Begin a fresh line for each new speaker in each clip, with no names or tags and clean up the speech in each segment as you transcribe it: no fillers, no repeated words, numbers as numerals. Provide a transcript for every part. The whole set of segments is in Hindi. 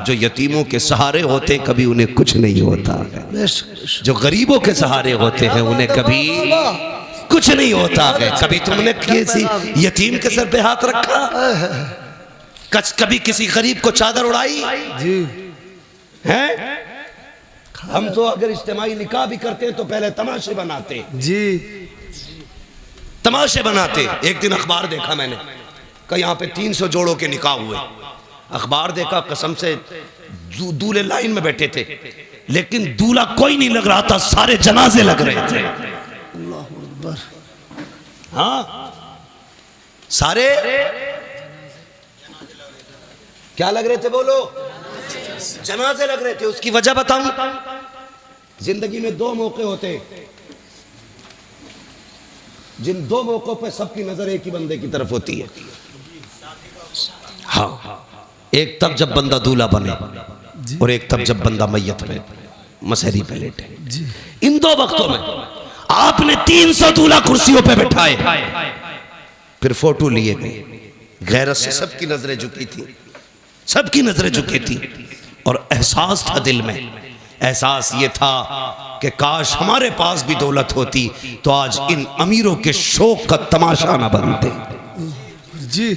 जो यतीमों के सहारे होते कभी उन्हें कुछ नहीं होता है, जो गरीबों के सहारे होते हैं उन्हें कभी कुछ नहीं होता है। कभी तुमने किसी यतीम के सर पे हाथ रखा, कभी किसी गरीब को चादर उड़ाई
जी
है? हम तो अगर इज्तिमाई निकाह भी करते हैं तो पहले तमाशे बनाते
जी,
तमाशे बनाते। एक दिन अखबार देखा मैंने कि यहाँ पे 300 जोड़ों के निकाह हुए। अखबार देखा, कसम से दूल्हे लाइन में बैठे थे, लेकिन दूल्हा कोई नहीं लग रहा था, सारे जनाजे लग रहे थे। हाँ, सारे क्या लग रहे थे बोलो? जनाजे लग रहे थे। उसकी वजह बताऊं? जिंदगी में दो मौके होते, जिन दो मौकों पे सबकी नजर एक ही बंदे की तरफ होती है। हाँ, एक तब जब बंदा दूल्हा बने और एक तब जब बंदा मैयत पे मसहरी पे लेटे। इन दो वक्तों में आपने 300 दूल्हा कुर्सियों पे बैठाए, फिर फोटो लिए गए। गैरत से सबकी नजरें झुकी थी, सबकी नजरें झुकी थी, और एहसास था दिल में, एहसास ये था कि काश हमारे पास भी दौलत होती तो आज इन अमीरों के शौक का तमाशा ना बनते।
जी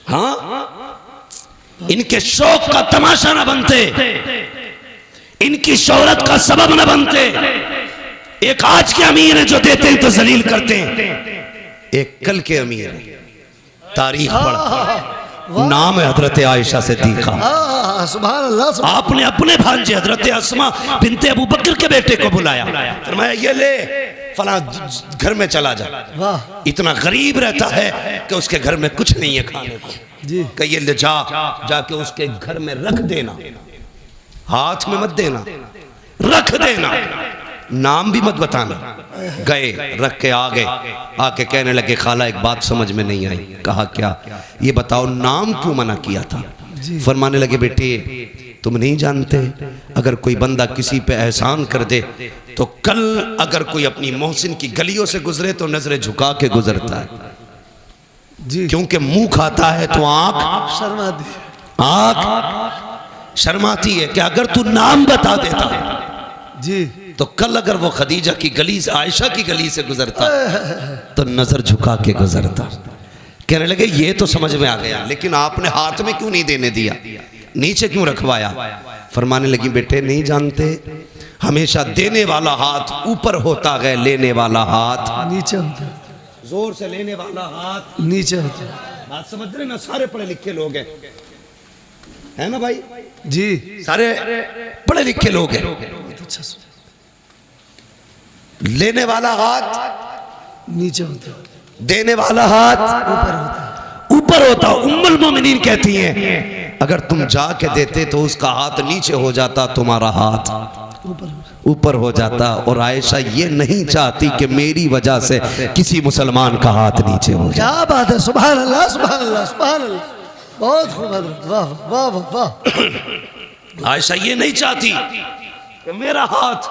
हाँ, इनके शौक का तमाशा ना बनते, इनकी शोहरत का सबब न बनते। एक आज के अमीर है जो देते हैं तो जलील करते हैं, एक कल के अमीर है तारीख पढ़, नाम है हजरत आयशा सिद्दीका।
सुभान अल्लाह।
आपने अपने भांजे हजरत अस्मा बिनते अबू बकर के बेटे को बुलाया, फरमाया ये ले फला घर में चला जा। इतना गरीब रहता है कि उसके घर में कुछ नहीं है खाने को, कि ये ले जाके उसके घर में रख देना, हाथ में मत देना, रख देना, नाम भी मत बताना। गए, रख के आ गए, आके कहने लगे खाला एक बात समझ में नहीं आई। कहा क्या? ये बताओ नाम क्यों मना किया था? फरमाने लगे बेटे तुम नहीं जानते, अगर कोई बंदा किसी पे एहसान कर दे तो कल अगर कोई अपनी मोहसिन की गलियों से गुजरे तो नजरें झुका के गुजरता है जी, क्योंकि मुंह खाता है तो आंख शर्माती है कि अगर तू नाम बता देता
जी
तो कल अगर वो खदीजा की गली से, आयशा की गली से गुजरता तो नजर झुका के गुजरता। कहने लगे ये तो समझ में आ गया, लेकिन आपने हाथ में क्यों नहीं देने दिया, नीचे क्यों रखवाया? फरमाने लगी बेटे नहीं जानते, हमेशा देने वाला हाथ ऊपर होता है, लेने वाला हाथ
नीचे होता,
जोर से लेने वाला हाथ
नीचे होता।
बात समझ रहे ना? सारे पढ़े लिखे लोग हैं, है ना भाई
जी,
सारे पढ़े लिखे लोग हैं। लेने वाला हाथ
नीचे होता,
देने वाला हाथ ऊपर होता। उम्मुल मोमिनीन कहती हैं अगर तुम जाके देते तो उसका हाथ नीचे हो जाता, तुम्हारा हाथ ऊपर हो जाता। और आयशा ये नहीं चाहती कि मेरी वजह से किसी मुसलमान का हाथ नीचे हो जाए।
क्या बात है, सुभान अल्लाह सुभान अल्लाह सुभान अल्लाह, बहुत खूब, वाह वाह वाह।
आयशा ये नहीं चाहती कि मेरा हाथ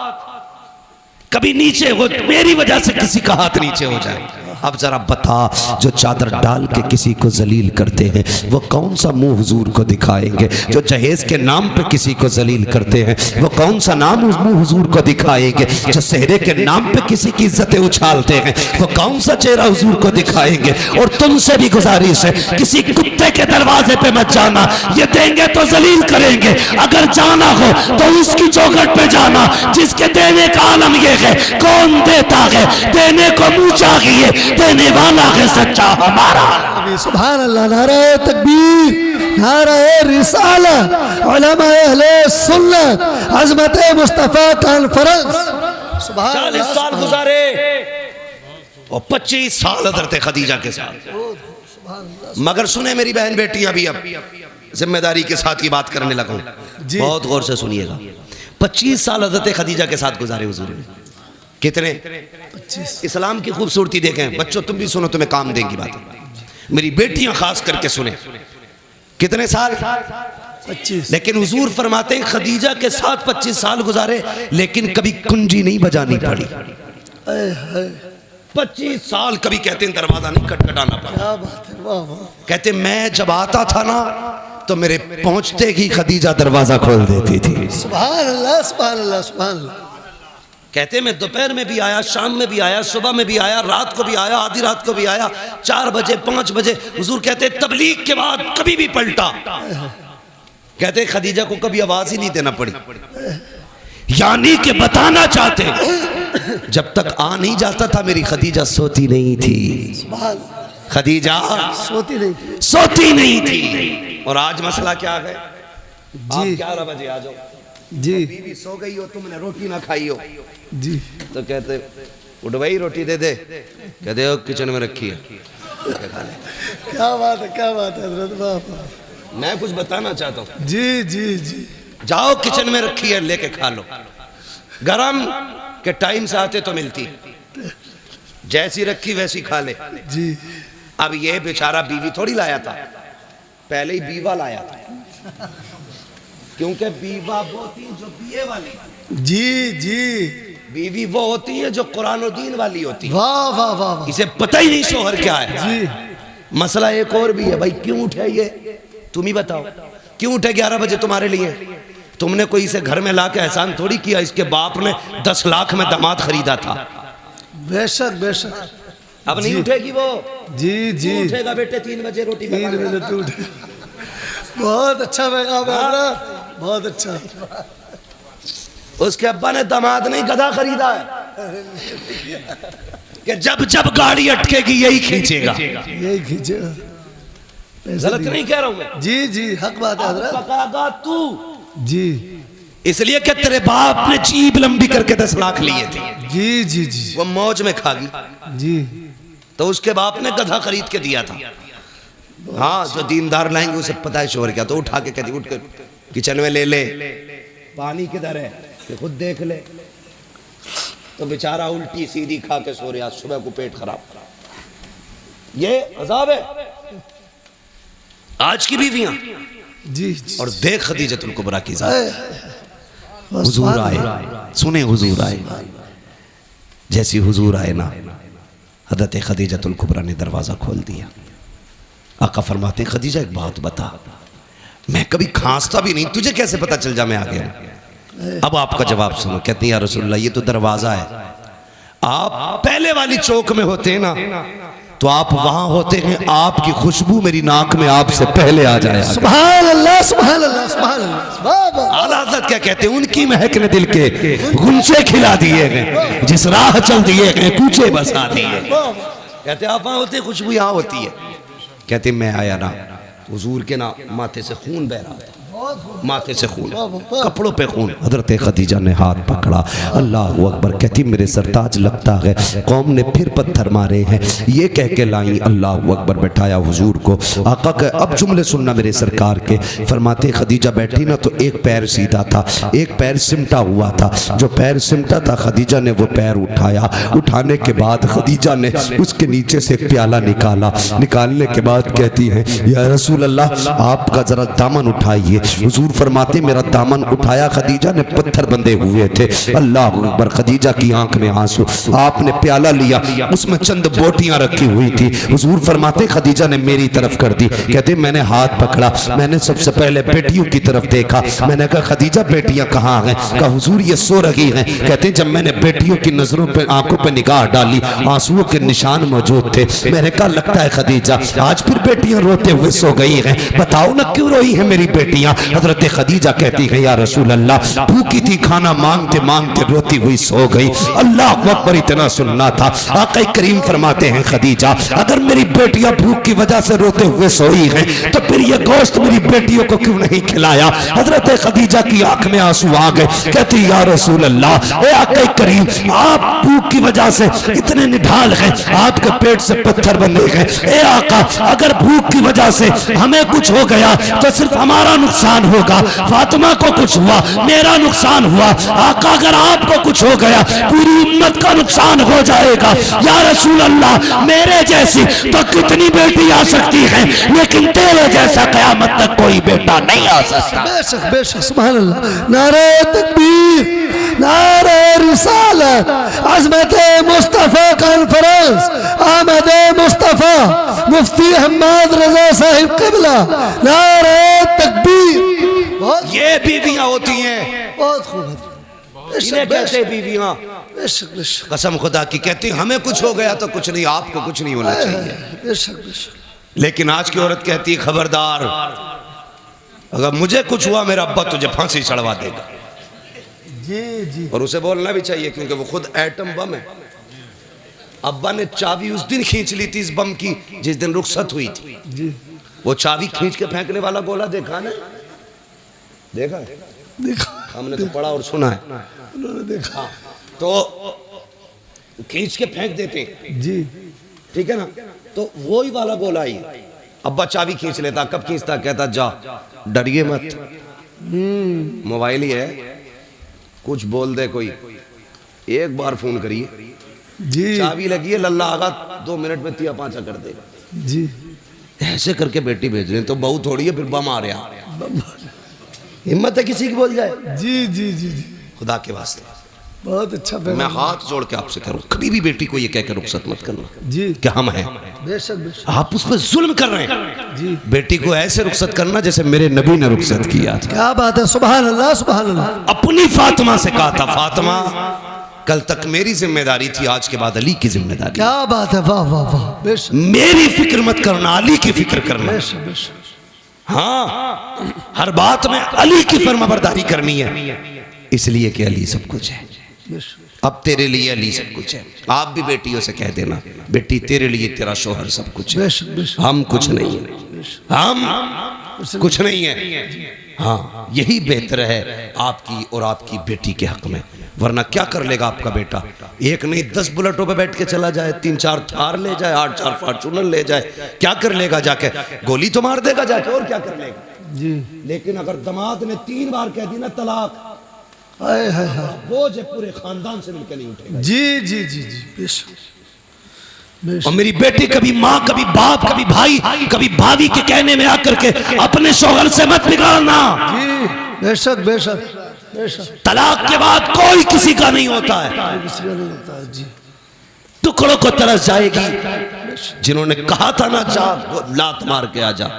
कभी नीचे हो, मेरी वजह से किसी का हाथ नीचे हो जाए। अब जरा बता, जो चादर डाल के किसी को जलील करते हैं वो कौन सा मुंह हुजूर को दिखाएंगे? जो जहेज के नाम पे किसी को जलील करते हैं वो कौन सा नाम उस मुंह हुजूर को दिखाएंगे? जो सेहरे के नाम पे किसी की इज्जतें उछालते हैं वो कौन सा चेहरा हुजूर को दिखाएंगे? और तुमसे भी गुजारिश है, किसी कुत्ते के दरवाजे पे मत जाना, ये देंगे तो जलील करेंगे। अगर जाना हो तो उसकी चौखट पे जाना जिसके देने का आलम ये है, कौन देता है, देने को मुंह चाहिए, देने वाला है सच्चा हमारा।
सुभान अल्लाह, नारे तकबीर, नारे रिसालत, उलमा अहले सुन्नत, अज़मत मुस्तफा कॉन्फ्रेंस।
40 साल गुजारे और 25 साल हज़रत खदीजा के साथ। मगर सुने मेरी बहन बेटियां, भी अब जिम्मेदारी के साथ ये बात करने लगा हूं, बहुत गौर से सुनिएगा। 25 साल हज़रत खदीजा के साथ गुजारे हुजूर ने। कितने? 25। इस्लाम की खूबसूरती देखें बच्चों, तुम भी सुनो, तुम्हें काम देंगी बातें। मेरी बेटियां खास करके सुने, कितने साल?
25।
लेकिन हुजूर फरमाते हैं खदीजा के साथ 25 साल गुजारे, लेकिन कभी कुंजी नहीं बजानी पड़ी। 25 साल कभी कहते हैं दरवाजा नहीं खटखटाना पड़ा।
क्या बात है, वाह वाह।
कहते मैं जब आता था ना तो मेरे पहुंचते ही खदीजा दरवाजा खोल देती थी।
सुभान अल्लाह सुभान अल्लाह सुभान अल्लाह।
कहते मैं दोपहर में भी आया, शाम में भी आया, सुबह में भी आया, रात को भी आया, आधी रात को भी आया, 4 बजे 5 बजे। हुजूर कहते तबलीग के बाद कभी भी पलटा। कहते खदीजा को कभी आवाज ही नहीं देना पड़ी, यानी कि बताना चाहते जब तक आ नहीं जाता था मेरी खदीजा सोती नहीं थी।
सुभान
खदीजा
सोती नहीं थी।
सोती नहीं थी। और आज मसला क्या है? आप
जी
11 बजे आ जाओ,
जी
बीवी सो गई हो, तुमने रोटी ना खाई हो,
जी
तो कहते उठ भाई रोटी दे दे। कहते हो किचन में रखी है,
क्या बात है, क्या बात है हजरत। वाह वाह।
मैं कुछ बताना चाहता हूँ।
जी जी जी
जाओ किचन में रखी है, लेके खा लो। गरम के टाइम से आते तो मिलती, जैसी रखी वैसी खा ले।
जी
अब ये बेचारा बीवी थोड़ी लाया था, पहले ही बीवा लाया था, क्योंकि बीवा वो होती है जो बीए वाली।
जी जी
बीवी वो होती है जो कुरान और दीन वाली होती है।
वाह वाह वाह वाह।
इसे पता ही नहीं शोहर क्या है।
जी
मसला एक और भी है भाई, क्यों उठे ये तुम ही बताओ, क्यों उठे 11 बजे तुम्हारे लिए? तुमने कोई इसे घर में ला के एहसान थोड़ी किया। इसके बाप ने 10 लाख में दामाद खरीदा था।
बेशक बेशक।
अब नहीं उठेगी वो।
जी जी
क्यों उठेगा बेटे 3 बजे रोटी
3 बजे तू उठे। बहुत अच्छा पैगाम है हजरत, बहुत अच्छा।
उसके अब्बा ने दामाद नहीं गधा खरीदा है कि जब जब गाड़ी अटकेगी यही खींचेगा।
यही खींचेगा।
गलत नहीं कह रहा हूं मैं।
जी जी हक बात है हजरत।
पकागा तू,
जी
इसलिए कि तेरे बाप ने जीभ लंबी करके 10 लाख लिए थे,
जी जी जी
वो मौज में खागी,
जी
तो उसके बाप ने गधा खरीद के दिया था। हाँ, जो दीनदार लाएंगे उसे पता है शोर क्या, तो उठा के कहती उठ कर किचन में ले ले, पानी किधर है कि खुद देख ले। तो बेचारा उल्टी सीधी खा के सो रहा, सुबह को पेट खराब। ये अजाब है आज की बीवियां।
जी जी।
और देख खदीजतुल कुबरा की जात, हुजूर आए, सुने हुजूर आए, जैसी हुजूर आए ना, हज़रत खदीजतुल कुबरा ने दरवाजा खोल दिया। आका फरमाते खदीजा एक बात बता, मैं कभी खांसता भी नहीं, तुझे कैसे पता चल जा मैं आ गया? अब आपका जवाब सुनो। कहती या रसूलल्लाह ये तो दरवाजा है, आप पहले वाली चौक में होते हैं ना, तो आप वहां होते हैं, आपकी खुशबू मेरी नाक में आपसे पहले आ जाए।
सुभान अल्लाह सुभान अल्लाह सुभान अल्लाह।
आला हज़रत क्या कहते हैं, उनकी महक ने दिल के गुंचे खिला दिए गए, जिस राह चल दिए गए कूचे बसा दिए। कहते आप वहां होते, खुशबू यहाँ होती है। कहते मैं आया ना, हुजूर के ना माथे से खून बह रहा है, माथे से खून, कपड़ों पे खून। हजरत खदीजा ने हाथ पकड़ा, अल्लाह अकबर। कहती मेरे सरताज लगता है कौम ने फिर पत्थर मारे हैं, ये कह के लाई अल्लाह अकबर। बैठाया हुजूर को, आका के अब जुमले सुनना मेरे सरकार के। फरमाते खदीजा बैठी ना, तो एक पैर सीधा था, एक पैर सिमटा हुआ था। जो पैर सिमटा था खदीजा ने वो पैर उठाया, उठाने के बाद खदीजा ने उसके नीचे से एक प्याला निकाला। निकालने के बाद कहती है या रसूल अल्लाह आपका जरा दामन उठाइए। हुजूर फरमाते मेरा दामन उठाया, खदीजा ने पत्थर बंधे हुए थे। अल्लाह अकबर। खदीजा की आंख में आंसू। आपने प्याला लिया, उसमें चंद बोटियां रखी हुई थी। हुजूर फरमाते खदीजा ने मेरी तरफ कर दी। कहते मैंने हाथ पकड़ा, मैंने सबसे पहले बेटियों की तरफ देखा। मैंने कहा खदीजा बेटियां कहाँ हैं? कहा हुजूर ये सो रही हैं। कहते जब मैंने बेटियों की नजरों पे आंखों पे निगाह डाली, आंसुओं के निशान मौजूद थे। मैंने कहा लगता है खदीजा आज फिर बेटियां रोते हुए सो गई हैं, बताओ ना क्यों रोई है मेरी बेटियां? हजरत खदीजा कहती है या रसूल अल्लाह भूखी थी, खाना मांगते मांगते रोती हुई सो गई। अल्लाह अकबर। इतना सुनना था। आका करीम फरमाते हैं खदीजा अगर मेरी बेटियां भूख की वजह से रोते हुए सोई हैं, तो फिर ये गोश्त मेरी बेटियों को क्यों नहीं खिलाया? हजरत खदीजा की आंख में आंसू आ गए। कहती या रसूल अल्लाह, ए आका करीम आप भूख की वजह से इतने निढाल हैं, आपके पेट से पत्थर बंधे गए। ए आका अगर भूख की वजह से हमें कुछ हो गया तो सिर्फ हमारा नुकसान होगा, फातिमा को कुछ हुआ मेरा नुकसान हुआ। आका अगर आपको कुछ हो गया पूरी उम्मत का नुकसान हो जाएगा। या रसूल अल्लाह मेरे जैसी तो कितनी बेटी आ सकती है, लेकिन तेरे जैसा कयामत तक कोई बेटा नहीं आ सकता।
बेशक बेशक सुभान अल्लाह। नारे तकबीर, नारे रिसालत, अज़मत मुस्तफ़ा कॉन्फ्रेंस, आमद मुस्तफ़ा, मुफ्ती अहमद रजा साहिब क़िबला, नारे बहुत
ये बीवियां होती हैं,
बहुत खूब हजरत।
इन्हें कहते हैं बीवियां।
बेशक बेशक
कसम खुदा की कहती हमें कुछ हो गया तो कुछ नहीं, आपको कुछ नहीं होना चाहिए।
बेशक बेशक।
लेकिन आज की औरत कहती है खबरदार, अगर मुझे कुछ हुआ मेरा अब्बा तुझे फांसी चढ़वा देगा।
जी जी
और उसे बोलना भी चाहिए क्योंकि वो खुद एटम बम है। अब्बा ने चाबी उस दिन खींच ली थी इस बम की जिस दिन रुखसत हुई थी।
जी
वो चाबी खींच के फेंकने वाला गोला देखा ना, देखा है?
देखा,
हमने तो पढ़ा और सुना है।
उन्होंने देखा।
तो खींच के फेंक देते,
जी
ठीक है ना। तो वही वाला गोला ही अब्बा चाबी खींच लेता। कब खींचता? कहता जा डरिए मत, मोबाइल ही है, कुछ बोल दे कोई, एक बार फोन करिए,
जी
चाबी लगी है, लल्ला आगा 2 मिनट में 3-5 कर देगा।
जी
ऐसे करके बेटी भेज रहे हैं तो बहू थोड़ी है फिर बम आ रहा। हिम्मत है किसी की बोल जाए?
जी जी जी जी
खुदा के वास्ते
बहुत अच्छा
मैं
पैगाम।
हाथ जोड़ के आपसे करूं, कभी भी बेटी को ये कह के रुखसत मत करना
जी
कि हम हैं।
बेशक बेशक।
आप उस पर जुल्म कर रहे हैं।
जी
बेटी को ऐसे रुखसत करना जैसे मेरे नबी ने रुखसत किया था।
क्या बात है, सुभान अल्लाह सुभान अल्लाह।
अपनी फातिमा से कहा था, फातिमा कल तक मेरी जिम्मेदारी थी, आज के बाद अली की जिम्मेदारी।
क्या बात है, वाह वाह वाह। बेशक
मेरी फिक्र मत करना, अली की फिक्र करना।
बेशक बेशक।
हाँ, हर बात में अली की फर्माबरदारी करनी है, इसलिए कि अली सब कुछ है।
बेशक
अब तेरे लिए अली सब कुछ है। आप भी बेटियों से कह देना, बेटी तेरे लिए तेरा शोहर सब कुछ है,
बेशक बेशक।
हम कुछ नहीं है, हम कुछ नहीं है। हाँ, यही बेहतर है आपकी और आपकी बेटी के हक में। वरना क्या कर लेगा आपका बेटा? एक नहीं 10 बुलेटों पे बैठ के चला जाए, 3-4 थार ले जाए, 8-4 फॉर्चूनर ले जाए, क्या कर लेगा जाके? गोली तो मार देगा जाके, और क्या कर लेगा?
जी
लेकिन अगर दामाद ने 3 बार कह दी ना तलाक,
हाय हाय हाय।
बोझ पूरे खानदान से मिलकर नहीं उठेगा।
जी जी जी जी बेशक
और
बेशक।
मेरी बेटी कभी माँ, कभी बाप, कभी भाई, कभी भाभी के कहने में आकर के अपने शौहर से मत बिगाड़ना।
जी बेशक बेशक बेशक।
तलाक के बाद कोई किसी का नहीं होता है,
किसी का नहीं होता है। जी
टुकड़ों को तरस जाएगी। जिन्होंने कहा था ना जा लात मार के आजा,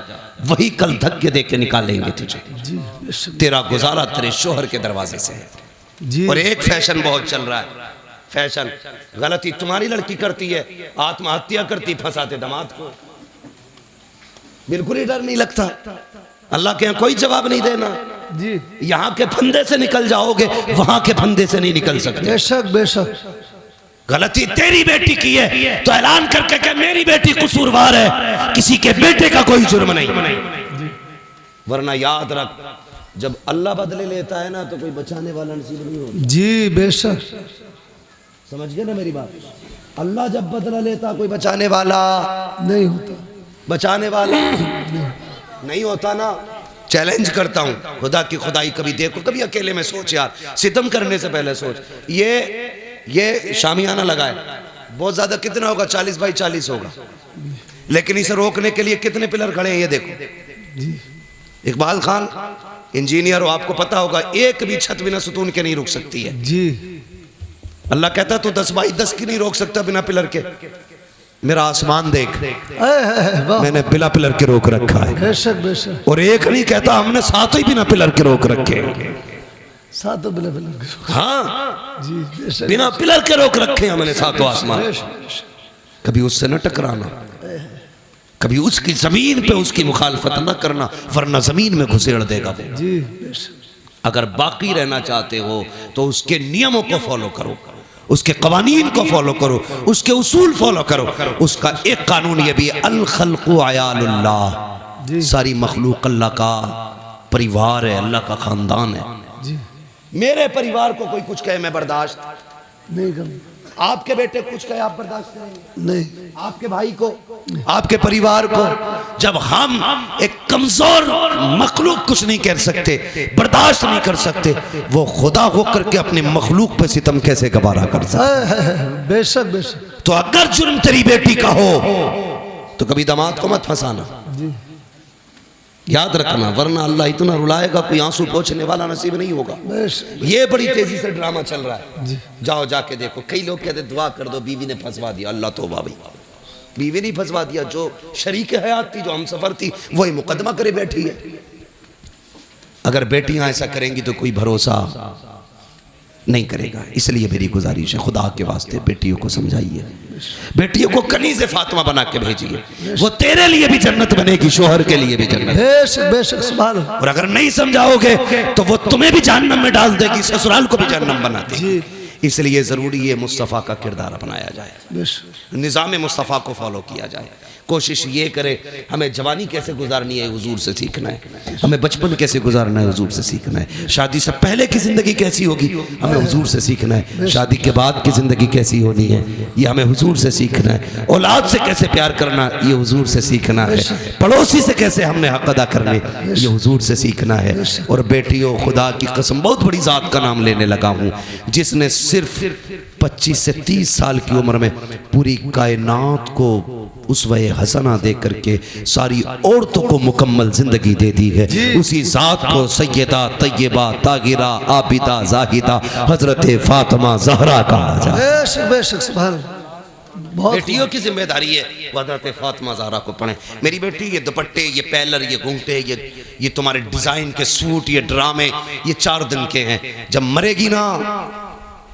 वही कल धक्के दे के निकालेंगे तुझे।
जी बेशक।
तेरा गुजारा तेरे शोहर के दरवाजे से है।
जी
और एक फैशन बहुत चल रहा है, फैशन गलती तुम्हारी लड़की करती है, आत्महत्या करती, फंसाते दामाद को। बिल्कुल ही डर नहीं लगता। अल्लाह के यहाँ कोई जवाब नहीं देना।
जी
यहाँ के फंदे से निकल जाओगे, वहां के फंदे से नहीं निकल सकते।
बेशक बेशक।
गलती तेरी बेटी की है तो ऐलान करके कि मेरी बेटी कसूरवार है, किसी के बेटे का कोई जुर्म नहीं। वरना याद रख, जब अल्लाह बदले लेता है ना तो कोई बचाने वाला नसीब नहीं होता।
जी बेशक।
समझ गए ना मेरी बात? अल्लाह जब बदला लेता कोई बचाने वाला
नहीं होता,
बचाने वाला नहीं होता ना। चैलेंज करता हूं, खुदा की खुदाई कभी देखो, कभी अकेले में सोच यार, सितम करने से पहले सोच। ये शामियाना लगा है, बहुत ज्यादा कितना होगा? 40 बाई 40 होगा, लेकिन इसे रोकने के लिए कितने पिलर खड़े हैं ये देखो। इकबाल खान इंजीनियर हो, आपको पता होगा एक भी छत बिना सुतून के नहीं रुक सकती है।
जी
अल्लाह कहता तू 10 बाई 10 की नहीं रोक सकता बिना पिलर के। मेरा आसमान देख,
वाह।
मैंने बिना पिलर के रोक रखा है।
बेशक बेशक।
और एक नहीं कहता, हमने 7 ही बिना पिलर के रोक रखे।
सातों बिना बिना।
हाँ,
जी बेशक
बिना पिलर के रोक रखे हमने 7 आसमान।
बेशक।
कभी उससे न टकराना, कभी उसकी जमीन पे उसकी मुखालफत न करना, वरना जमीन में घुसेड़ देगा वो।
जी बेशक।
अगर बाकी रहना चाहते हो तो उसके नियमों को फॉलो करो, उसके कवानीन को फॉलो करो, उसके उसूल फॉलो करो। उसका एक कानून ये भी, अल खल्क़ु अयालुल्लाह, सारी मखलूक अल्लाह का परिवार है, अल्लाह का खानदान है।
जी
मेरे परिवार को कोई कुछ कहे मैं बर्दाश्त
नहीं करूँ।
आपके बेटे कुछ कहे आप बर्दाश्त करेंगे?
नहीं।
आपके भाई को, आपके परिवार को, जब हम एक कमजोर मखलूक कुछ नहीं कर सकते, बर्दाश्त नहीं कर सकते, वो खुदा होकर के अपने मखलूक पे सितम कैसे गवारा कर सकते?
बेशक बेशक।
तो अगर जुर्म तेरी बेटी का हो तो कभी दामाद को मत फंसाना,
जी
याद रखना, वरना अल्लाह इतना रुलाएगा कोई आंसू पोंछने वाला नसीब नहीं होगा।
बेशक।
ये बड़ी तेजी से ड्रामा चल रहा है।
जी
जाओ जाके देखो, कई लोग कहते दुआ कर दो, बीवी ने फंसवा दिया। अल्लाह तौबा भाई, बीवी नहीं फंसवा दिया, जो शरीक हयात थी, जो हम सफर थी, वही मुकदमा करे बैठी है। अगर बेटियां ऐसा करेंगी तो कोई भरोसा नहीं करेगा। इसलिए मेरी गुजारिश है, खुदा के वास्ते बेटियों को समझाइए, बेटियों को कनीज़े फातिमा बना के भेजिए, वो तेरे लिए भी जन्नत बनेगी, शोहर के लिए भी जन्नत।
बेशक बेशक सुभान अल्लाह।
और अगर नहीं समझाओगे तो वो तुम्हें भी जहन्नम में डाल देगी, ससुराल को भी जहन्नम बना देगी। इसलिए ज़रूरी है मुस्तफ़ा का किरदार अपनाया जाए, निज़ाम मुस्तफ़ा को फॉलो किया जाए। कोशिश ये करे, हमें जवानी कैसे गुजारनी है हुजूर से सीखना है, हमें बचपन कैसे गुजारना है हुजूर से सीखना है, शादी से पहले की ज़िंदगी कैसी होगी हमें हुजूर से सीखना है, शादी के बाद की ज़िंदगी कैसी होनी है ये हमें हुजूर से सीखना है, औलाद से कैसे प्यार करना ये हुजूर से सीखना है, पड़ोसी से कैसे हमने हक अदा करने ये हुजूर से सीखना है। और बेटियों, खुदा की कसम बहुत बड़ी ज़ात का नाम लेने लगा हूँ जिसने सिर्फ 25 से 30 साल की उम्र में पूरी कायनात को उसवे हसना दे करके सारी औरतों को मुकम्मल जिंदगी दे दी है, उसी ज़ात को सैयदा तैयबा तागिरा आबिदा जाहिदा हजरत फातिमा ज़हरा कहा जाए।
बेशक बेशक सुभान अल्लाह।
बेटियों की जिम्मेदारी है हजरत फातिमा ज़हरा को पढ़ें। मेरी बेटी ये दुपट्टे, ये पैलर, ये घूंघटे, ये तुम्हारे डिज़ाइन के सूट, ये ड्रामे, ये 4 दिन के हैं। जब मरेगी ना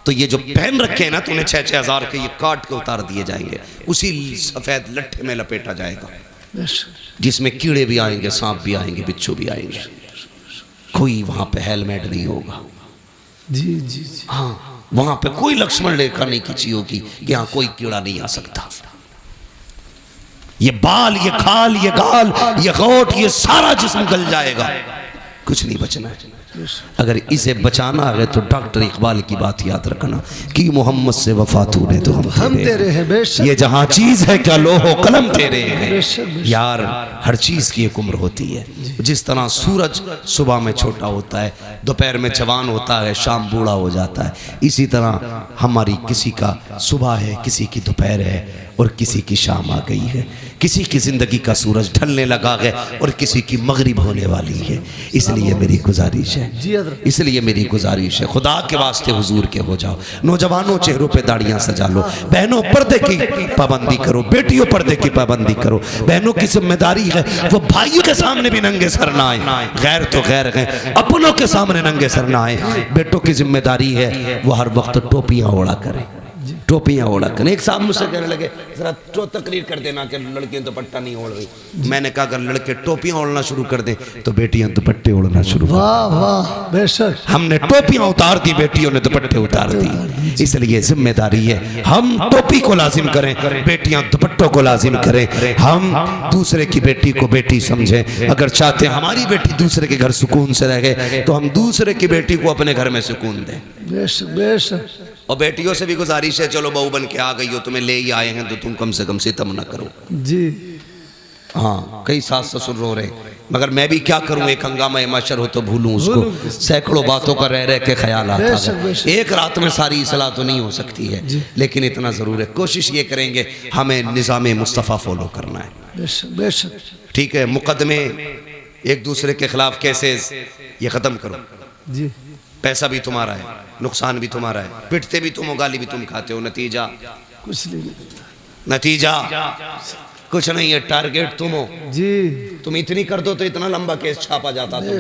तो ये जो पहन रखे हैं ना तूने 6-6 हज़ार के, ये काट के उतार दिए जाएंगे, उसी सफ़ेद लट्ठे में लपेटा जाएगा जिसमें कीड़े भी आएंगे, सांप भी आएंगे, बिच्छू भी आएंगे। कोई वहां पे हेलमेट नहीं होगा।
जी जी जी।
हाँ, वहां पे कोई लक्ष्मण रेखा नहीं खींची होगी कि यहाँ कोई कीड़ा नहीं आ सकता। ये बाल, ये खाल, ये गाल, ये गोट, ये सारा जिस्म गल जाएगा, कुछ नहीं बचना है। अगर इसे बचाना है तो डॉक्टर इकबाल की बात याद रखना कि मोहम्मद से वफा तूने तो हम तेरे हैं। बेशक ये जहाँ चीज है क्या लोहो कलम तेरे हैं। यार, हर चीज की एक उम्र होती है। जिस तरह सूरज सुबह में छोटा होता है, दोपहर में जवान होता है, शाम बूढ़ा हो जाता है, इसी तरह हमारी किसी का सुबह है, किसी की दोपहर है और किसी की शाम आ गई है। किसी की जिंदगी का सूरज ढलने लगा है और किसी की मगरिब होने वाली है। इसलिए मेरी गुजारिश है, इसलिए मेरी गुजारिश है, खुदा के वास्ते हुजूर के हो जाओ। नौजवानों, चेहरों पे दाढ़ियां सजा लो। बहनों, पर्दे की पाबंदी करो। बेटियों, पर्दे की पाबंदी करो। बहनों की जिम्मेदारी है वो भाइयों के सामने भी नंगे सर ना आए, गैर तो गैर है, अपनों के सामने नंगे सर ना आए। बेटों की जिम्मेदारी है वो हर वक्त टोपियां ओढ़ा करें, टोपियां ओढ़ा कर। एक साहब मुझसे कहने लगे जरा तो तकरीर कर देना कि लड़कियां दुपट्टा नहीं ओढ़ रही। मैंने कहा अगर लड़के टोपियां ओढ़ना शुरू कर दें तो बेटियां दुपट्टे ओढ़ना शुरू कर।
वाह वाह, बेशक।
हमने टोपियां उतार दी, बेटियों ने दुपट्टे उतार दी। इसलिए जिम्मेदारी है हम टोपी को लाजिम करें, बेटियां दुपट्टों को लाजिम करें। हम दूसरे की बेटी को बेटी समझें। अगर चाहते हैं हमारी बेटी दूसरे के घर सुकून से रहे तो हम दूसरे की बेटी को अपने घर में सुकून दें।
बेशक बेशक।
और बेटियों से भी गुजारिश है, चलो बहू बन के आ गई हो, तुम्हें ले ही आए हैं तो तुम कम से कम सितम ना करो। जी हाँ, कई सास ससुर रो रहे, मगर मैं भी क्या करूं, एक हंगामा माशर हो तो भूलूं उसको। सैकड़ों बातों का रह रह के ख्याल आता है। एक रात में सारी इस्लाह तो नहीं हो सकती है, लेकिन इतना जरूर है, कोशिश ये करेंगे हमें निज़ाम मुस्तफ़ा फॉलो करना है।
बेशक बेशक।
ठीक है, मुकदमे एक दूसरे के खिलाफ केसेस ये खत्म करो। जी, पैसा भी तुम्हारा है, नुकसान भी तुम्हारा है, पिटते भी तुम हो, गाली भी तुम खाते हो, नतीजा
कुछ नहीं,
नतीजा कुछ नहीं है, टारगेट तुम हो। जी, तुम इतनी कर दो तो इतना लंबा केस छापा जाता है,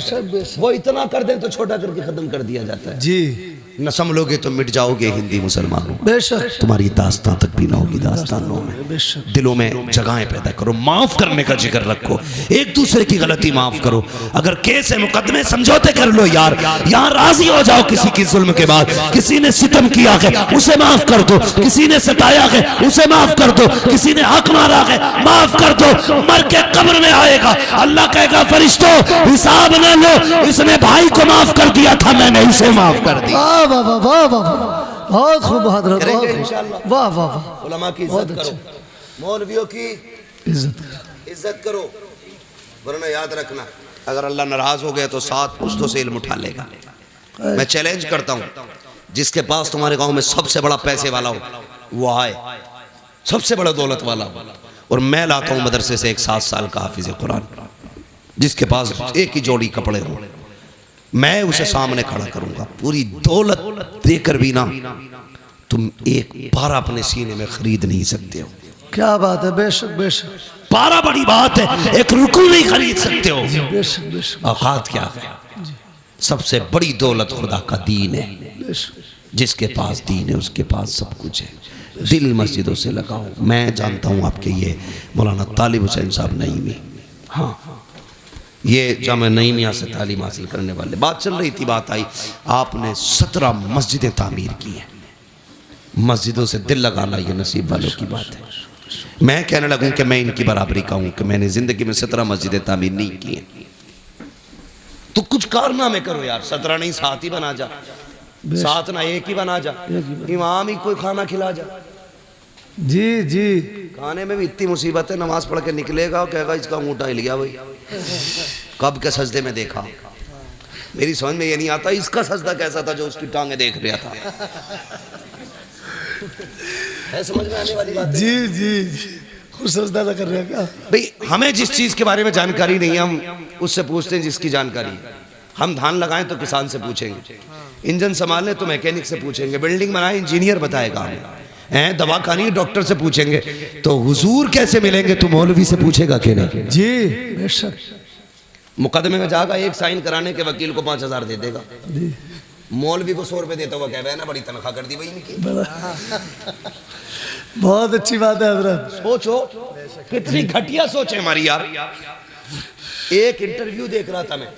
वो इतना कर दे तो छोटा करके खत्म कर दिया जाता है। जी, न संभलोगे तो मिट जाओगे हिंदी मुसलमानों, बेशक तुम्हारी दास्तां तक भी ना होगी दास्तानों में। दिलों में जगहें पैदा करो, माफ करने का जिक्र रखो, एक दूसरे की गलती माफ करो। अगर केस है, मुकदमे, समझौते कर लो यार, यहाँ राजी हो जाओ। किसी की जुल्म के बाद किसी ने सितम किया है उसे माफ कर दो, किसी ने सताया है उसे माफ कर दो, किसी ने हक मारा है माफ कर दो। मर के कब्र में आएगा, अल्लाह कहेगा फरिश्तों हिसाब न लो, इसने भाई को माफ कर दिया था, मैंने इसे माफ कर दिया।
वाह वाह वाह वाह, बहुत खूब हजरत, वाह वाह वाह।
उलमा की इज्जत करो, मौलवियों की इज्जत करो, वरना याद रखना अगर अल्लाह नाराज हो गया तो 7 पुश्तों से इल्म उठा लेगा। मैं चैलेंज करता हूँ, जिसके पास तुम्हारे गांव में सबसे बड़ा पैसे वाला हो वो आए, सबसे बड़ा दौलत वाला, और मैं लाता हूँ मदरसे से एक 7 साल का हाफिज कुरान, जिसके पास एक ही जोड़ी कपड़े हो, मैं उसे सामने खड़ा करूंगा। पूरी दौलत देकर भी ना तुम एक पारा अपने सीने में खरीद नहीं सकते हो।
क्या बात है, बेशक बेशक।
पारा बड़ी बात है, एक रुकू नहीं खरीद सकते हो।
बेशक बेशक।
औकात क्या है? सबसे बड़ी दौलत खुदा का दीन है। जिसके पास दीन है उसके पास सब कुछ है। दिल मस्जिदों से लगाओ। मैं जानता हूँ आपके ये मौलाना तालिब हुसैन साहब नईमी, हाँ ये जामे नईमिया से तालीम हासिल करने वाले, बात चल रही थी, बात आई, आपने 17 मस्जिदें तामीर की हैं। मस्जिदों से दिल लगाना ये नसीब वालों की बात है। मैं कहने लगूं कि मैं इनकी बराबरी का हूं कि मैंने जिंदगी में 17 मस्जिदें तामीर नहीं की हैं। तो कुछ कारनामे करो यार, 17 नहीं 7 ही बना जा, 7 ना 1 ही बना जा, इमाम ही कोई खाना खिला जा।
जी जी,
खाने में भी इतनी मुसीबत है, नमाज पढ़ के निकलेगा और कहेगा इसका ऊँटा हिल गया भाई, कब के सजदे में देखा। मेरी समझ में ये नहीं आता इसका सजदा कैसा था जो उसकी टांगे देख रहा था। है समझ में आने वाली बात?
जी जी जी, खुद सजदा कर रहे हैं क्या
भाई? हमें जिस चीज के बारे में जानकारी नहीं है हम उससे पूछते हैं जिसकी जानकारी है। हम धान लगाएं तो किसान से पूछेंगे, इंजन संभालें तो मैकेनिक से पूछेंगे, बिल्डिंग बनाए इंजीनियर बताएगा हमें, हैं दवा खानी डॉक्टर से पूछेंगे। तो हुजूर कैसे मिलेंगे तो मौलवी से पूछेगा कि नहीं?
जी बेशक।
मुकदमे में जाएगा, एक साइन कराने के वकील को 5000 दे देगा,
जी
मौलवी को 100 रुपए देता हुआ कह रहा है ना बड़ी तनख्वाह कर दी भाई इनकी।
बहुत अच्छी बात है हजरत।
सोचो कितनी घटिया सोच है हमारी यार। एक इंटरव्यू देख रहा था मैं,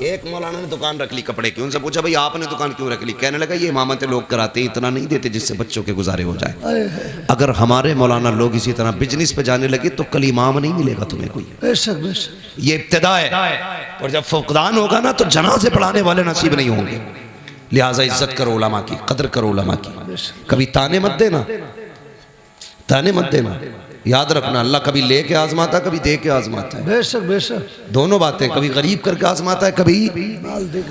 एक मौलाना ने दुकान रख ली कपड़े की, उनसे पूछा भाई आपने दुकान क्यों रख ली? कहने लगा ये इमामतें लोग कराते हैं, इतना नहीं देते जिससे बच्चों के गुजारे हो जाए। अगर हमारे मौलाना लोग इसी तरह बिजनेस पे जाने लगे तो कल इमाम नहीं मिलेगा तुम्हें कोई।
बेशक बेशक,
ये इब्तिदा है, और जब फुकदान होगा ना तो जनाजे पढ़ाने वाले नसीब नहीं होंगे। लिहाजा इज्जत करो उलमा की, कदर करो उलमा की। कभी ताने मत देना, ताने मत देना। याद रखना अल्लाह कभी लेके आजमाता कभी दे के आजमाता है।
बेशक बेशक,
दोनों बातें, कभी गरीब करके आजमाता है कभी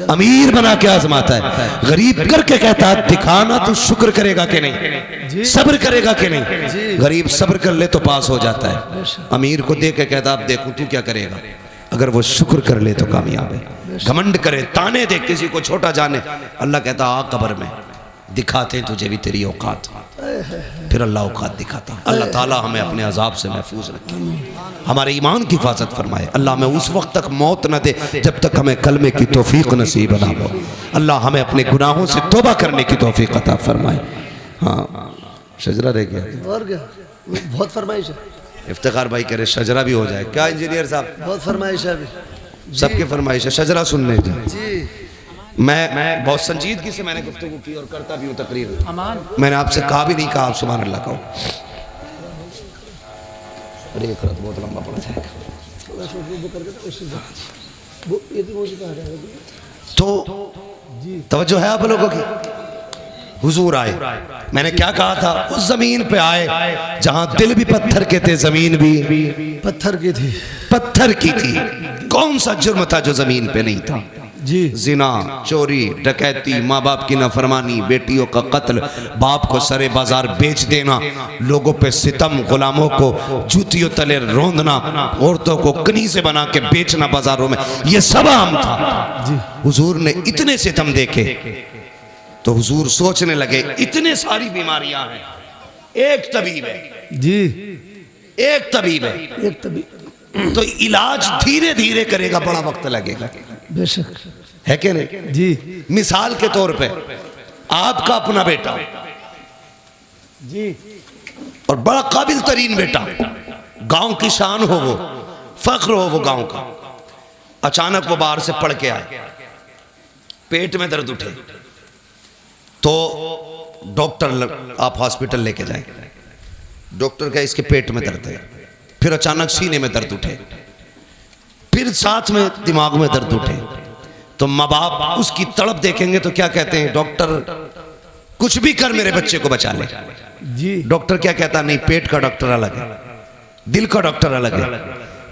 अमीर बना के आजमाता है। गरीब करके कहता है दिखाना तू शुक्र करेगा कि नहीं, सब्र करेगा कि नहीं। गरीब सब्र कर ले तो पास हो जाता है। अमीर को दे के कहता अब देखूं तू क्या करेगा, अगर वो शुक्र कर ले तो कामयाब है। घमंड करे, ताने दे, किसी को छोटा जाने, अल्लाह कहता आ कब्र में दिखाते हैं तुझे भी तेरी औकात, फिर अल्लाह औकात दिखाता। अल्लाह ताला हमें अपने अजाब से महफूज रखे, हमारे ईमान की हिफाजत फरमाए। अल्लाह हमें उस वक्त तक मौत न दे जब तक हमें कलमे की तौफीक नसीब ना हो। अल्लाह हमें अपने गुनाहों से तौबा करने की तौफीक अता फरमाए। हाँ शजरा रह गया
और क्या, बहुत फरमाइश है।
इफ्तिखार भाई कह रहे शजरा भी हो जाए क्या? इंजीनियर साहब
बहुत फरमाइश है अभी,
सबकी फरमाइश है शजरा सुनने की।
जी
मैं बहुत संजीदगी से मैंने गुफ्तगू की और करता भी हूँ तकरीर। मैंने आपसे कहा भी नहीं कहा आप सुभान अल्लाह कहो। अरे एक रात बहुत लंबा पड़ जाएगा। तो तवज्जो है आप लोगों की? हुजूर आए, मैंने क्या कहा था? उस जमीन पे आए जहां दिल भी पत्थर के थे, जमीन भी
पत्थर की थी,
पत्थर की थी। कौन सा जुर्म था जो जमीन पे नहीं था?
जी
जिना, चोरी, डकैती, माँ बाप की नाफरमानी, बेटियों का कत्ल, बाप को सरे बाजार बेच देना, लोगों पे सितम, गुलामों को जूतियों तले रोंदना, औरतों को कनीज़े बना के बेचना बाजारों में, ये सब आम था।
जी
हुजूर ने इतने सितम देखे तो हुजूर सोचने लगे इतने सारी बीमारियां हैं, एक तबीब है,
जी
एक तबीब है,
एक तभी,
तो इलाज धीरे धीरे करेगा, बड़ा वक्त लगेगा,
बेशक
है कि नहीं?
जी
मिसाल के तौर पे आपका अपना बेटा
जी,
और बड़ा काबिल तरीन बेटा, गांव की शान हो वो, फख्र हो वो गांव का, अचानक वो बाहर से पढ़ के आए, पेट में दर्द उठे तो डॉक्टर आप हॉस्पिटल लेके जाए, डॉक्टर का इसके पेट में दर्द है, फिर अचानक सीने में दर्द उठे, फिर साथ में दिमाग में दर्द उठे, तो माँ बाप उसकी तड़प देखेंगे तो क्या कहते हैं? डॉक्टर कुछ भी कर मेरे बच्चे को बचा ले।
जी
डॉक्टर क्या कहता? नहीं, पेट का डॉक्टर अलग है, दिल का डॉक्टर अलग है,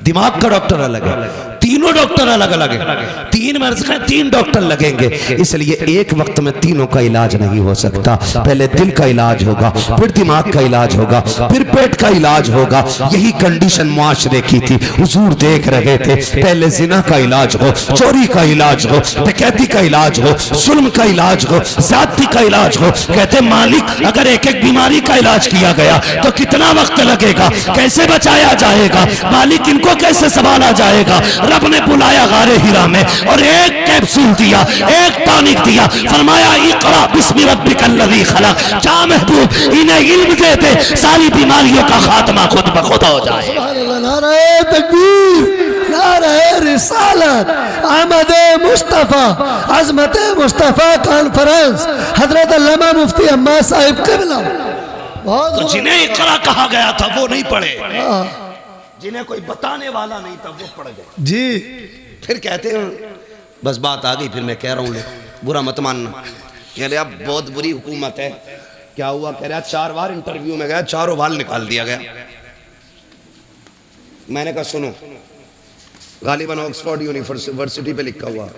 दिमाग का डॉक्टर अलग है, तीनों डॉक्टर अलग अलग है, 3 मर्ज का 3 डॉक्टर लगेंगे, इसलिए एक वक्त में तीनों का इलाज नहीं हो सकता। पहले दिल का इलाज होगा, फिर दिमाग का इलाज होगा, फिर पेट का इलाज होगा। यही कंडीशन मुआशरे की थी, हुजूर देख रहे थे। पहले जिना का इलाज हो, चोरी का इलाज हो, डकैती का इलाज हो, जुल्म का इलाज हो, ज्यादती का इलाज हो। कहते मालिक अगर एक एक बीमारी का इलाज किया गया तो कितना वक्त लगेगा, कैसे बचाया जाएगा मालिक, इनको कैसे संभाला जाएगा? रब ने बुलाया गारे हिरा में और एक कैप्सूल दिया, एक टॉनिक दिया, फरमाया इक़रा बिस्मि रब्बिकल्लज़ी खलक़। जा महबूब इन्हें इल्म देते सारी बीमारियों का खात्मा खुद ब खुद हो जाए।
सुभान अल्लाह, नारे तकबीर, नारे रिसालत, अहमद मुस्तफ़ा, अज़मत मुस्तफ़ा कॉन्फ्रेंस, हजरत अल्लामा मुफ्ती अम्मा साहिब क़िबला।
तो जिन्हें इक़रा कहा गया था वो नहीं पढ़े, जिन्हें कोई बताने वाला नहीं था वो पढ़ गए
जी।
फिर कहते हैं बस बात आ गई, फिर मैं कह रहा हूँ बुरा मत मानना। कह रहे अब बहुत बुरी हुकूमत है। क्या हुआ? कह रहा 4 बार इंटरव्यू में गया, 4 बार निकाल दिया गया। मैंने कहा सुनो, गालिबन ऑक्सफोर्ड यूनिवर्सिटी पे लिखा हुआ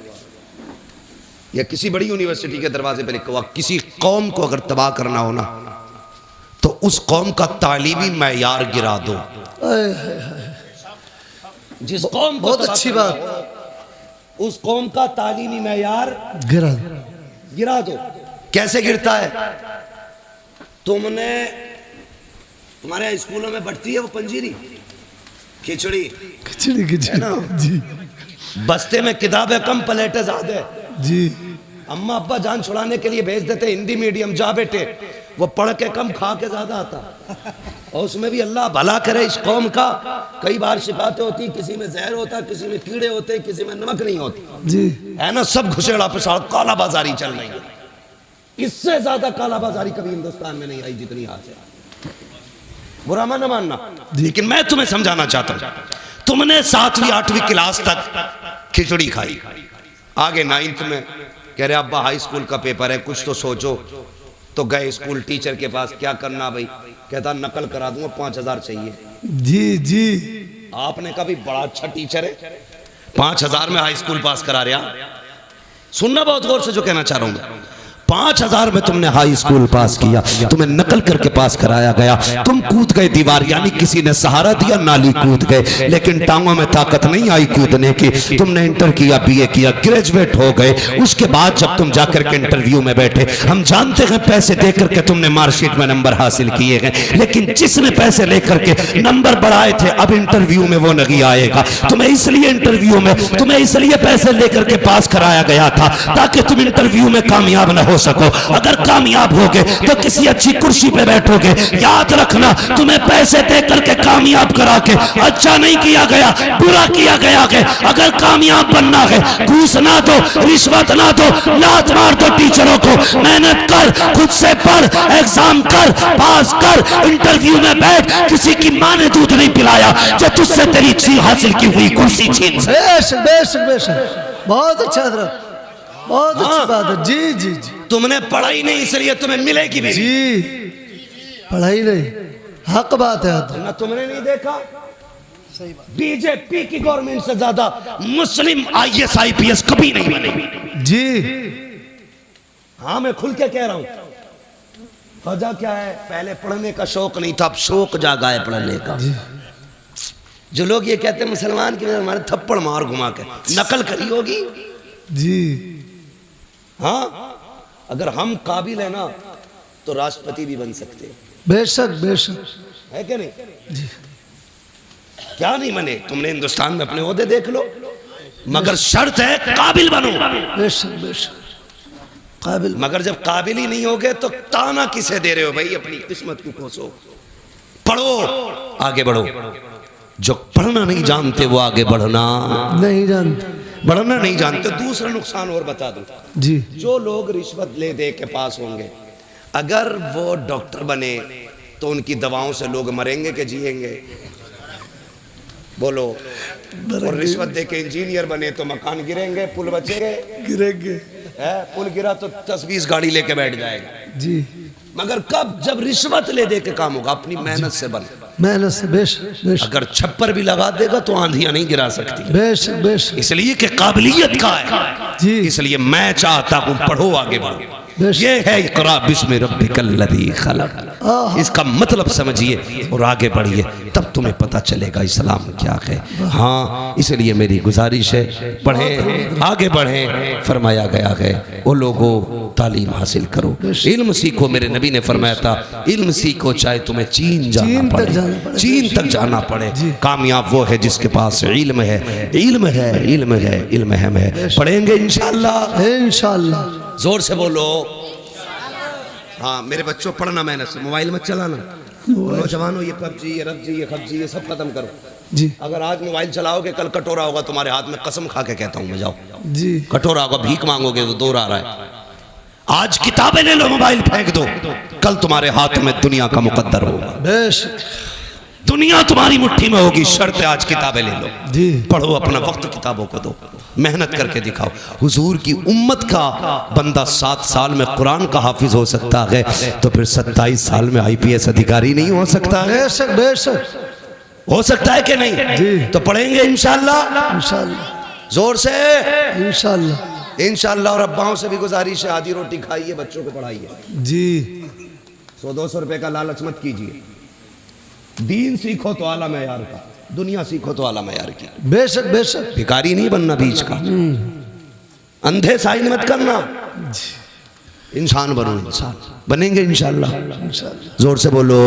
या किसी बड़ी यूनिवर्सिटी के दरवाजे पे लिखा हुआ, किसी कौम को अगर तबाह करना हो ना तो उस कौम का तालीमी मैयार गिरा दो। जिस कौम,
बहुत अच्छी बात,
उस कौम का तालीमी मैयार
गिरा
दो। कैसे गिरता है? तुम्हारे स्कूलों में बढ़ती है वो पंजीरी, खिचड़ी
खिचड़ी
ना?
जी
बस्ते में किताबें कम प्लेटें ज्यादा
जी।
अम्मा अब्बा जान छुड़ाने के लिए भेज देते हिंदी मीडियम, जा बेटे, वो पढ़ के कम खा के ज्यादा आता। और उसमें भी अल्लाह भला करे इस कौम का, कई बार शिकायतें होती, किसी में जहर होता, किसी में कीड़े होते, किसी में नमक नहीं होती
जी,
है ना? सब घुसेड़ा पिसाड़ काला बाजारी चल रही है। इससे ज्यादा काला बाजारी कभी हिंदुस्तान में नहीं आई जितनी आज है। बुरा न मानना, लेकिन मैं तुम्हें समझाना चाहता हूं, तुमने 7वीं 8वीं क्लास तक खिचड़ी खाई, आगे 9th में कह रहे अब्बा हाई स्कूल का पेपर है, कुछ तो सोचो। तो गए स्कूल टीचर के पास, क्या करना भाई? कहता नकल करा दूंगा, 5000 चाहिए।
जी जी।
आपने कहा भी बड़ा अच्छा टीचर है, 5000 में हाई स्कूल पास करा रहा। सुनना बहुत गौर से जो कहना चाह रहा हूं, 5000 में तुमने हाई स्कूल पास किया, तुम्हें नकल करके पास कराया गया, तुम कूद गए दीवार, यानी किसी ने सहारा दिया, नाली कूद गए, लेकिन टांगों में ताकत नहीं आई कूदने की। तुमने इंटर किया, बीए किया, ग्रेजुएट हो गए। उसके बाद जब तुम जाकर के इंटरव्यू में बैठे, हम जानते हैं पैसे दे करके तुमने मार्कशीट में नंबर हासिल किए हैं, लेकिन जिसने पैसे लेकर के नंबर बढ़ाए थे अब इंटरव्यू में वो नहीं आएगा। तुम्हें इसलिए इंटरव्यू में तुम्हें इसलिए पैसे लेकर के पास कराया गया था ताकि तुम इंटरव्यू में कामयाब न हो सको। अगर कामयाब होगे तो किसी अच्छी कुर्सी पे बैठोगे। याद रखना, तुम्हें पैसे दे करके कामयाब करा के अच्छा नहीं किया गया, बुरा किया गया है। अगर कामयाब बनना है, घूस ना दो, रिश्वत ना दो, लात मार दो टीचरों को। मेहनत कर, खुद से पढ़, एग्जाम कर, पास कर, इंटरव्यू में बैठ। किसी की मां ने दूध नहीं पिलाया जो तुझसे तेरी हासिल की हुई कुर्सी छीन।
बेशक बेशक बेशक, बहुत अच्छा हजरत, बहुत अच्छी बात है। जी जी जी।
तुमने पढ़ाई नहीं इसलिए तुम्हें मिलेगी भी
जी, पढ़ाई नहीं, हक बात है
ना। तुमने नहीं देखा बीजेपी की गवर्नमेंट से ज्यादा मुस्लिम IAS IPS कभी नहीं बने
जी।
हाँ मैं खुल के कह रहा हूं। वजह क्या है? पहले पढ़ने का शौक नहीं था, अब शौक जागा है पढ़ने का। जो लोग ये कहते हैं मुसलमान की हमारे थप्पड़ मार घुमा के नकल करी होगी
जी।
हाँ, अगर हम काबिल है ना तो राष्ट्रपति भी बन सकते हैं।
बेशक बेशक,
है क्या नहीं जी? क्या नहीं बने? तुमने हिंदुस्तान में अपने ओहदे देख लो, मगर शर्त है काबिल बनो।
बेशक बेशक, काबिल।
मगर जब काबिल ही नहीं होगे तो ताना किसे दे रहे हो भाई? अपनी किस्मत को कोसो, पढ़ो, आगे बढ़ो। जो पढ़ना नहीं जानते वो आगे बढ़ना
नहीं जानते,
बढ़ना नहीं जानते। दूसरा नुकसान और बता दूं
जी।
जो लोग रिश्वत ले दे के पास होंगे, अगर वो डॉक्टर बने तो उनकी दवाओं से लोग मरेंगे कि जिएंगे? बोलो। और रिश्वत दे के इंजीनियर बने तो मकान गिरेंगे, पुल बचेंगे?
गिरेंगे।
पुल गिरा तो 10-20 गाड़ी लेके बैठ जाएगा
जी।
मगर कब? जब रिश्वत ले दे के काम होगा। अपनी मेहनत से बन,
मेहनत से। बेशक बेशक।
अगर छप्पर भी लगा देगा तो आंधियां नहीं गिरा सकती।
बेशक बेशक,
इसलिए कि काबिलियत का है।
जी।
इसलिए मैं चाहता हूं पढ़ो, आगे बढ़ो। ये है इक़रा बिस्मि रब्बिकल लज़ी खलक़। इसका मतलब समझिए और आगे बढ़िए, तब तुम्हें पता चलेगा इस्लाम क्या है। हाँ, इसलिए मेरी गुजारिश है, पढ़ें, आगे बढ़ें। फरमाया गया है वो लोगों तालीम हासिल करो, इल्म सीखो। मेरे नबी ने फरमाया था इल्म सीखो चाहे तुम्हें चीन जाना पड़े, चीन तक जाना पड़े। कामयाब वो है जिसके पास इल्म है, इल्म है, इल्म है, इल्म है। पढ़ेंगे इंशाअल्लाह,
इंशाअल्लाह।
जोर से बोलो। हाँ मेरे बच्चों, पढ़ना मेहनत से, मोबाइल मत चलाना। नौजवानों ये पबजी, ये रबजी, ये खबजी, ये सब खत्म करो
जी।
अगर आज मोबाइल चलाओगे कल कटोरा होगा तुम्हारे हाथ में, कसम खा के कहता हूँ मैं। जाओ
जी,
कटोरा होगा, भीख मांगोगे तो दौर आ रहा है। आज किताबें ले लो, मोबाइल फेंक दो, कल तुम्हारे हाथ में दुनिया का मुकद्दर होगा।
बेशक
दुनिया तुम्हारी मुट्ठी में होगी, शर्त आज किताबें ले लो
जी।
पढ़ो, अपना वक्त किताबों को दो, मेहनत करके दिखाओ। हुजूर की उम्मत का बंदा 7 साल में कुरान का हाफिज हो सकता है, तो फिर 27 साल में IPS अधिकारी नहीं हो सकता है?
बेशक बेशक
हो सकता है कि नहीं
जी।
तो पढ़ेंगे इंशाअल्लाह,
इंशाअल्लाह,
जोर से
इंशाअल्लाह,
इंशाअल्लाह। और अब्बाओं से भी गुजारिश है, आधी रोटी खाइए, बच्चों को पढ़ाइए
जी।
100-200 रुपए का लालच मत कीजिए। दीन सीखो तो आला मयार का, दुनिया सीखो तो आला मयार की।
बेशक बेशक,
भिखारी नहीं बनना बीच का, अंधे साइन मत करना, इंसान बनो, इंसान बनेंगे इंशाअल्लाह। जोर से बोलो।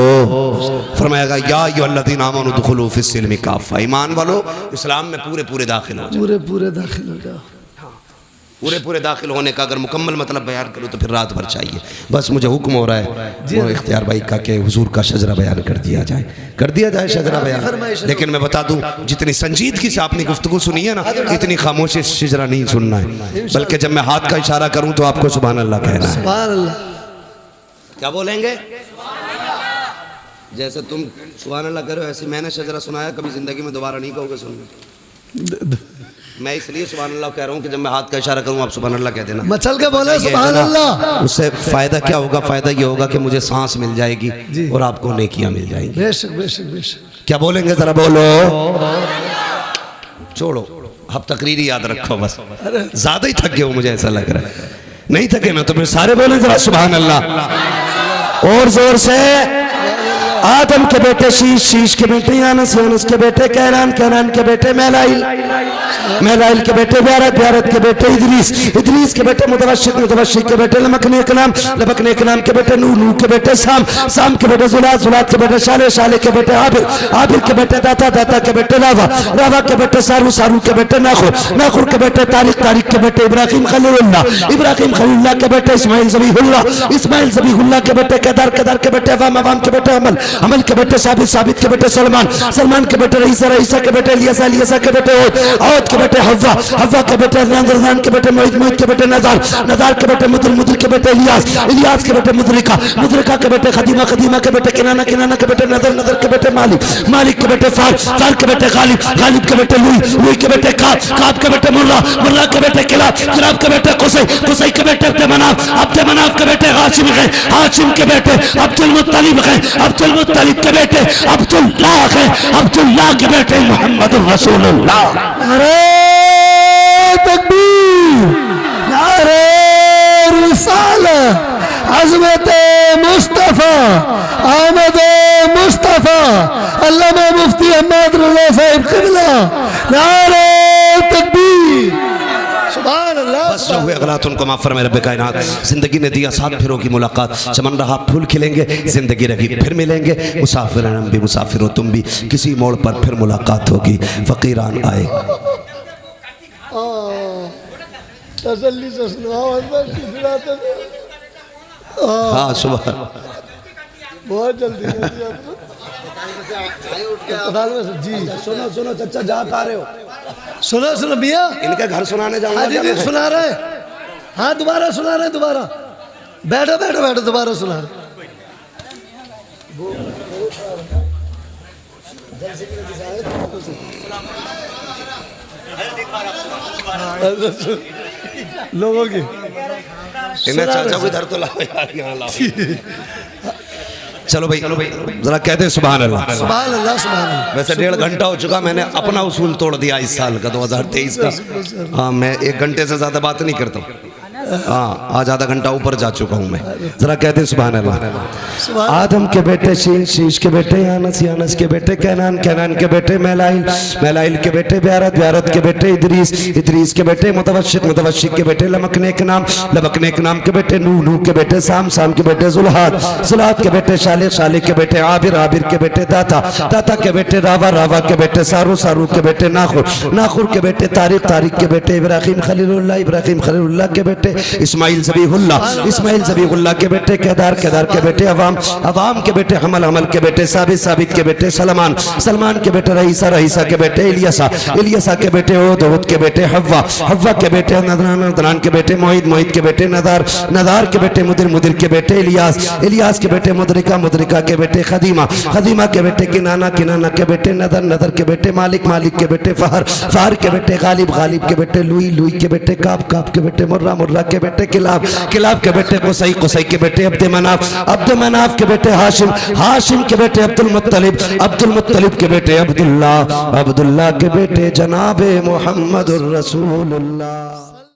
फरमाएगा या अय्युहल्लज़ीना आमनू दुखुलू फिस्सिल्मि काफ़ा, ईमान वालो इस्लाम में पूरे पूरे दाखिल हो जाओ।
पूरे पूरे दाखिल हो जाओ।
पूरे पूरे दाखिल होने का अगर मुकम्मल मतलब बयान करूँ तो फिर रात भर चाहिए। बस मुझे हुक्म हो रहा है वो इख्तियार भाई का कि हुजूर का शजरा बयान कर दिया जाए, कर दिया जाए शजरा बयान। लेकिन मैं बता दूं, जितनी संजीदगी से आपने गुफ्तगू सुनी है ना, इतनी खामोशी से शजरा नहीं सुनना है, बल्कि जब मैं हाथ का इशारा करूँ तो आपको सुभान अल्लाह कहना है।
सुभान अल्लाह।
क्या बोलेंगे? जैसे तुम सुभान अल्लाह करो, ऐसे मैंने शजरा सुनाया, कभी जिंदगी में दोबारा नहीं कहोगे सुनना। मैं इसलिए सुभान अल्लाह कह रहा हूँ कि जब मैं हाथ का इशारा करूँ आप सुभान अल्लाह कह देना,
मचल के बोले सुभान अल्लाह।
उससे फायदा क्या होगा? फायदा ये होगा कि मुझे सांस मिल जाएगी और आपको नेकियां मिल जाएंगी।
बेशक बेशक बेशक।
क्या बोलेंगे जरा बोलो। छोड़ो, अब तकरीरी याद रखो बस, ज्यादा ही थक गए हो मुझे ऐसा लग रहा है। नहीं थके ना तो फिर सारे बोले जरा सुभान अल्लाह और जोर से। आदम के बेटे शीश, शीश के बेटे यानस, यानस के बेटे कैरान, कैरान के बेटे मैलाइल, मैलाइल के बेटे ब्यारत, ब्यारत के बेटे इदरीस, इदरीस के बेटे मुतवशिक, मुतवशिक के बेटे लमकने के नाम, लमकने के नाम के बेटे नूह, नूह के बेटे साम, साम के बेटे जुलात, जुलात के बेटे शाले, शाले के बेटे आबिर, आबिर के बेटे दाता, दाता के बेटे रावा, रावा के बेटे सारू, सारू के बेटे नाखुर, नाखुर के बेटे तारिक, तारिक के बेटे इब्राहिम खलीलुल्लाह, इब्राहिम खलीलुल्लाह के बेटे इस्माइल ज़बीहुल्लाह, इस्माइल ज़बीहुल्लाह के बेटे केदार, केदार के बेटे अवाम, अवाम के बेटे अमल, अमल के बेटे साबित, साबित के बेटे सलमान, सलमान के बेटे रईसा, रईसा के बेटे इलियासा, इलियासा के बेटे औद के बेटे हव्वा, हव्वा के बेटे रज़ान के बेटे मोहित, मोहित के बेटे नज़ार, नज़ार के बेटे मुद्र, मुद्र के बेटे इलियास, इलियास के बेटे मुद्रिका, मुद्रिका के बेटे खदीमा, खदीमा के बेटे किनाना, किनाना के बेटे नज़र, नज़र के बेटे मालिक, मालिक के बेटे फार, फार के बेटे गालिब, गालिब के बेटे लुई, लुई के बेटे काब, काब के बेटे मुर्रा, मुर्रा के बेटे किलाब, किलाब के बेटे कुसै, कुसै के बेटे अब्द मनाफ, अब्द मनाफ के बेटे हाशिम है, हाशिम के बेटे अब्दुल मुत्तलिब है, अब्दुल मुत्तलिब के बेटे अब्दुल्लाह है, अब्दुल्लाह के बेटे मोहम्मद रसूलुल्लाह।
नारे तकबीर, नारे रिसालत, अज़मत मुस्तफ़ा, आमद मुस्तफ़ा, अल्लामा मुफ्ती अहमद रज़ा साहिब क़िबला। नारे तकबीर, सुभान अल्लाह।
बस जो हुए गलत उनको माफ फरमाए रब्बे कायनात। जिंदगी ने दिया 7 फेरों की मुलाकात, चमन रहा फूल खिलेंगे, जिंदगी रही फिर मिलेंगे, मुसाफिर हम भी मुसाफिर हो तुम भी, किसी मोड़ पर फिर मुलाकात होगी, फकीरान आए।
तसल्ली से सुनाओ,
हाँ सुबह
बहुत जल्दी जी।
सुनो सुनो चाचा, जा पा रहे हो?
सुनो सुनो भैया,
इनके घर सुनाने जाऊंगा।
जी सुना रहे, हाँ दोबारा सुना रहे, दोबारा बैठो बैठो बैठो, दोबारा सुना रहे। लोगों की
इन्हें चाचा को इधर तो लाओ यार, यहाँ लाओ। चलो भाई जरा कहते हैं सुभान अल्लाह,
सुभान अल्लाह, सुभान अल्लाह।
वैसे 1.5 घंटा हो चुका, मैंने अपना उसूल तोड़ दिया इस साल का 2023 का। हाँ मैं 1 घंटे से ज्यादा बात नहीं करता हूँ। हाँ, आज आधा घंटा ऊपर जा चुका हूँ मैं। जरा कहते सुभान अल्लाह। आदम के बेटे शीन, शीश के बेटे यानस, यानस के बेटे कैनान, कैनान के बेटे मैलाइल, मैलाइल के बेटे ब्यारत, ब्यारत के बेटे इदरीस, इदरीस के बेटे मुतवशिक, मुतवशिक के बेटे लमकने के नाम, लमकने के नाम के बेटे नूह, नूह के बेटे साम, साम के बेटे जुल्हाद, जुल्हाद के बेटे शालिक, शालिक के बेटे आबिर, आबिर के बेटे दाता, दाता के बेटे रावा, रावा के बेटे सारू, सारू के बेटे नाखुर, नाखुर के बेटे तारिक, तारिक के बेटे इब्राहिम खलीलुल्लाह, इब्राहिम खलीलुल्लाह के बेटे इस्माइल ज़बीहुल्लाह, इस्माइल ज़बीहुल्लाह के बेटे केदार, केदार के बेटे अवाम, अवाम के बेटे हमल, हमल के बेटे साबित, साबित के बेटे सलमान, सलमान के बेटे रईसा, रईसा के बेटे इलियासा, इलियासा के बेटे ओद, ओद के बेटे हव्वा, हव्वा के बेटे नदरान, नदरान के बेटे मोहिद, मोहिद के बेटे नदार, नदार के बेटे मुदिर, मुदिर के बेटे इलियास, इलियास के बेटे मुदरिका, मुदरिका के बेटे खदीमा, खदीमा के बेटे किनाना, किनाना के बेटे नदर, नदर के बेटे मालिक, मालिक के बेटे फहर, फहर के बेटे गालिब, गालिब के बेटे लुई, लुई के बेटे काब, काब के बेटे मुर्रा, मुर्रा के बेटे किलाब, किलाब के बेटे कुसई, कुसई के बेटे अब्द मनाफ, अब्द मनाफ के बेटे हाशिम, हाशिम के बेटे अब्दुल मुत्तलिब, अब्दुल मुत्तलिब के बेटे अब्दुल्लाह, अब्दुल्लाह के बेटे जनाबे मुहम्मदुर रसूलुल्लाह।